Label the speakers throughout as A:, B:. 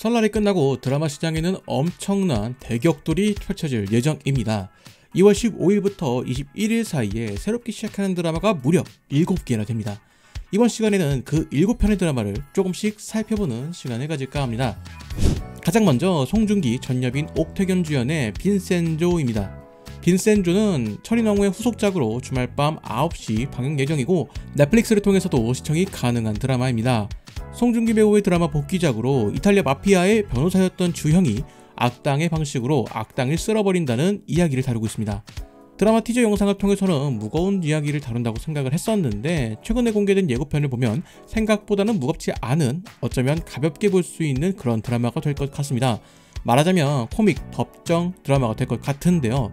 A: 설날이 끝나고 드라마 시장에는 엄청난 대격돌이 펼쳐질 예정입니다. 2월 15일부터 21일 사이에 새롭게 시작하는 드라마가 무려 7개나 됩니다. 이번 시간에는 그 7편의 드라마를 조금씩 살펴보는 시간을 가질까 합니다. 가장 먼저 송중기, 전여빈, 옥태견 주연의 빈센조입니다. 빈센조는 천인왕후의 후속작으로 주말밤 9시 방영 예정이고 넷플릭스를 통해서도 시청이 가능한 드라마입니다. 송중기 배우의 드라마 복귀작으로 이탈리아 마피아의 변호사였던 주형이 악당의 방식으로 악당을 쓸어버린다는 이야기를 다루고 있습니다. 드라마 티저 영상을 통해서는 무거운 이야기를 다룬다고 생각을 했었는데 최근에 공개된 예고편을 보면 생각보다는 무겁지 않은, 어쩌면 가볍게 볼 수 있는 그런 드라마가 될 것 같습니다. 말하자면 코믹 덥정 드라마가 될 것 같은데요.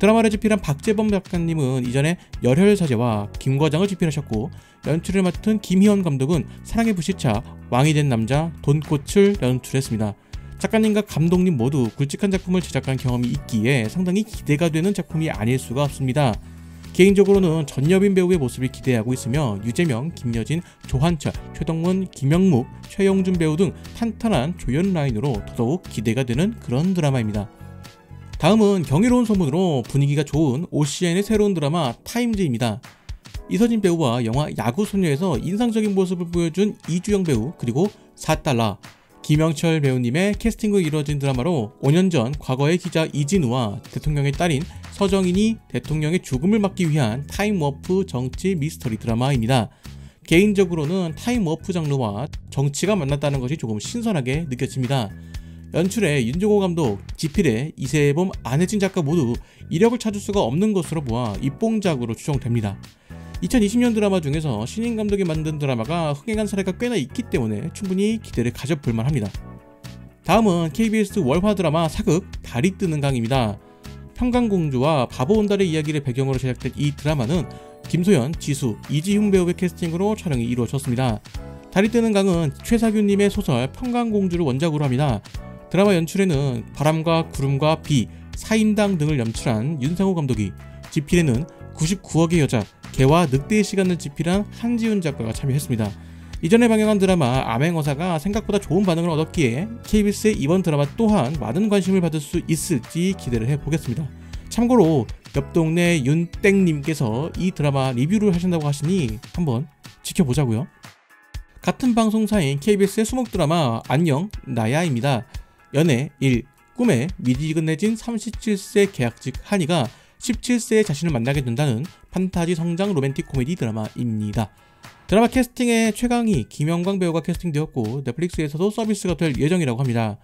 A: 드라마를 집필한 박재범 작가님은 이전에 열혈사제와 김과장을 집필하셨고, 연출을 맡은 김희원 감독은 사랑의 불시착, 왕이 된 남자, 돈꽃을 연출했습니다. 작가님과 감독님 모두 굵직한 작품을 제작한 경험이 있기에 상당히 기대가 되는 작품이 아닐 수가 없습니다. 개인적으로는 전여빈 배우의 모습을 기대하고 있으며 유재명, 김여진, 조한철, 최동문, 김영묵, 최영준 배우 등 탄탄한 조연 라인으로 더더욱 기대가 되는 그런 드라마입니다. 다음은 경이로운 소문으로 분위기가 좋은 OCN의 새로운 드라마 타임즈입니다. 이서진 배우와 영화 야구소녀에서 인상적인 모습을 보여준 이주영 배우, 그리고 4달러 김영철 배우님의 캐스팅으로 이루어진 드라마로 5년 전 과거의 기자 이진우와 대통령의 딸인 서정인이 대통령의 죽음을 막기 위한 타임워프 정치 미스터리 드라마입니다. 개인적으로는 타임워프 장르와 정치가 만났다는 것이 조금 신선하게 느껴집니다. 연출에 윤종호 감독, 지필의 이세범, 안혜진 작가 모두 이력을 찾을 수가 없는 것으로 보아 입봉작으로 추정됩니다. 2020년 드라마 중에서 신인 감독이 만든 드라마가 흥행한 사례가 꽤나 있기 때문에 충분히 기대를 가져볼 만합니다. 다음은 KBS 월화 드라마 사극 달이 뜨는 강입니다. 평강공주와 바보 온달의 이야기를 배경으로 제작된 이 드라마는 김소연, 지수, 이지훈 배우의 캐스팅으로 촬영이 이루어졌습니다. 달이 뜨는 강은 최사규님의 소설 평강공주를 원작으로 합니다. 드라마 연출에는 바람과 구름과 비, 사인당 등을 연출한 윤상호 감독이, 집필에는 99억의 여자, 개와 늑대의 시간을 집필한 한지훈 작가가 참여했습니다. 이전에 방영한 드라마 암행어사가 생각보다 좋은 반응을 얻었기에 KBS의 이번 드라마 또한 많은 관심을 받을 수 있을지 기대를 해보겠습니다. 참고로 옆동네 윤땡님께서 이 드라마 리뷰를 하신다고 하시니 한번 지켜보자고요. 같은 방송사인 KBS의 수목 드라마 안녕 나야입니다. 연애 1. 꿈에 미지근해진 37세 계약직 한이가 17세의 자신을 만나게 된다는 판타지 성장 로맨틱 코미디 드라마입니다. 드라마 캐스팅에 최강희, 김영광 배우가 캐스팅되었고 넷플릭스에서도 서비스가 될 예정이라고 합니다.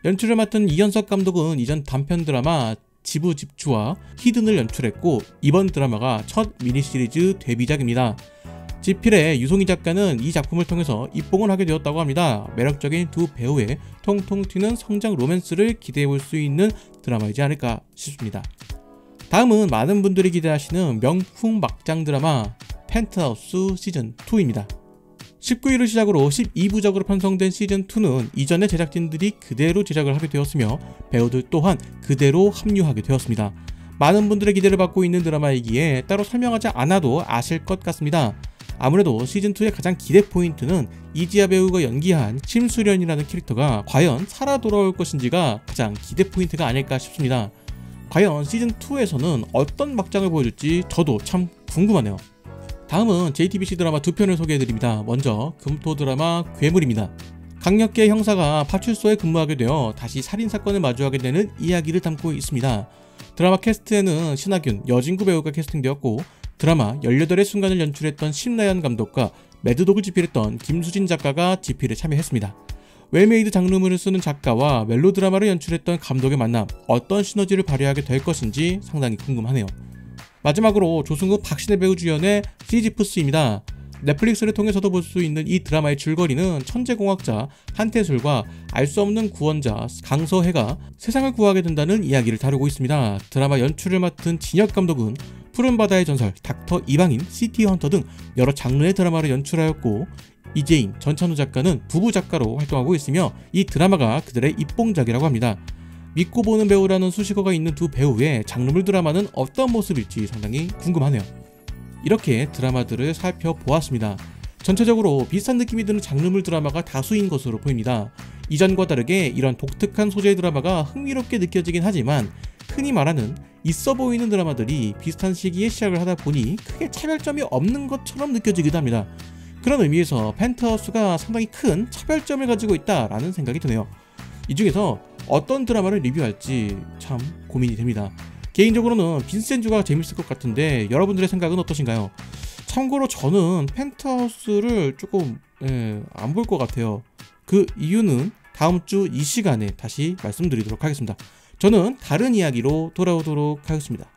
A: 연출을 맡은 이현석 감독은 이전 단편 드라마 지부집주와 히든을 연출했고 이번 드라마가 첫 미니시리즈 데뷔작입니다. 지필의 유송희 작가는 이 작품을 통해서 입봉을 하게 되었다고 합니다. 매력적인 두 배우의 통통 튀는 성장 로맨스를 기대해볼 수 있는 드라마이지 않을까 싶습니다. 다음은 많은 분들이 기대하시는 명품 막장 드라마 펜트하우스 시즌2입니다. 19일을 시작으로 12부작으로 편성된 시즌2는 이전의 제작진들이 그대로 제작을 하게 되었으며 배우들 또한 그대로 합류하게 되었습니다. 많은 분들의 기대를 받고 있는 드라마이기에 따로 설명하지 않아도 아실 것 같습니다. 아무래도 시즌2의 가장 기대 포인트는 이지아 배우가 연기한 심수련이라는 캐릭터가 과연 살아 돌아올 것인지가 가장 기대 포인트가 아닐까 싶습니다. 과연 시즌2에서는 어떤 막장을 보여줄지 저도 참 궁금하네요. 다음은 JTBC 드라마 2편을 소개해드립니다. 먼저 금토 드라마 괴물입니다. 강력계 형사가 파출소에 근무하게 되어 다시 살인사건을 마주하게 되는 이야기를 담고 있습니다. 드라마 캐스트에는 신하균, 여진구 배우가 캐스팅되었고 드라마 18의 순간을 연출했던 심나연 감독과 매드독을 집필했던 김수진 작가가 집필에 참여했습니다. 웰메이드 장르물을 쓰는 작가와 멜로드라마를 연출했던 감독의 만남, 어떤 시너지를 발휘하게 될 것인지 상당히 궁금하네요. 마지막으로 조승우, 박신혜 배우 주연의 시지프스입니다. 넷플릭스를 통해서도 볼 수 있는 이 드라마의 줄거리는 천재공학자 한태술과 알 수 없는 구원자 강서해가 세상을 구하게 된다는 이야기를 다루고 있습니다. 드라마 연출을 맡은 진혁 감독은 푸른 바다의 전설, 닥터 이방인, 시티헌터 등 여러 장르의 드라마를 연출하였고 이재인, 전찬우 작가는 부부 작가로 활동하고 있으며 이 드라마가 그들의 입봉작이라고 합니다. 믿고 보는 배우라는 수식어가 있는 두 배우의 장르물 드라마는 어떤 모습일지 상당히 궁금하네요. 이렇게 드라마들을 살펴보았습니다. 전체적으로 비슷한 느낌이 드는 장르물 드라마가 다수인 것으로 보입니다. 이전과 다르게 이런 독특한 소재의 드라마가 흥미롭게 느껴지긴 하지만 흔히 말하는 있어 보이는 드라마들이 비슷한 시기에 시작을 하다 보니 크게 차별점이 없는 것처럼 느껴지기도 합니다. 그런 의미에서 펜트하우스가 상당히 큰 차별점을 가지고 있다라는 생각이 드네요. 이 중에서 어떤 드라마를 리뷰할지 참 고민이 됩니다. 개인적으로는 빈센주가 재밌을 것 같은데 여러분들의 생각은 어떠신가요? 참고로 저는 펜트하우스를 조금 안 볼 것 같아요. 그 이유는 다음 주 이 시간에 다시 말씀드리도록 하겠습니다. 저는 다른 이야기로 돌아오도록 하겠습니다.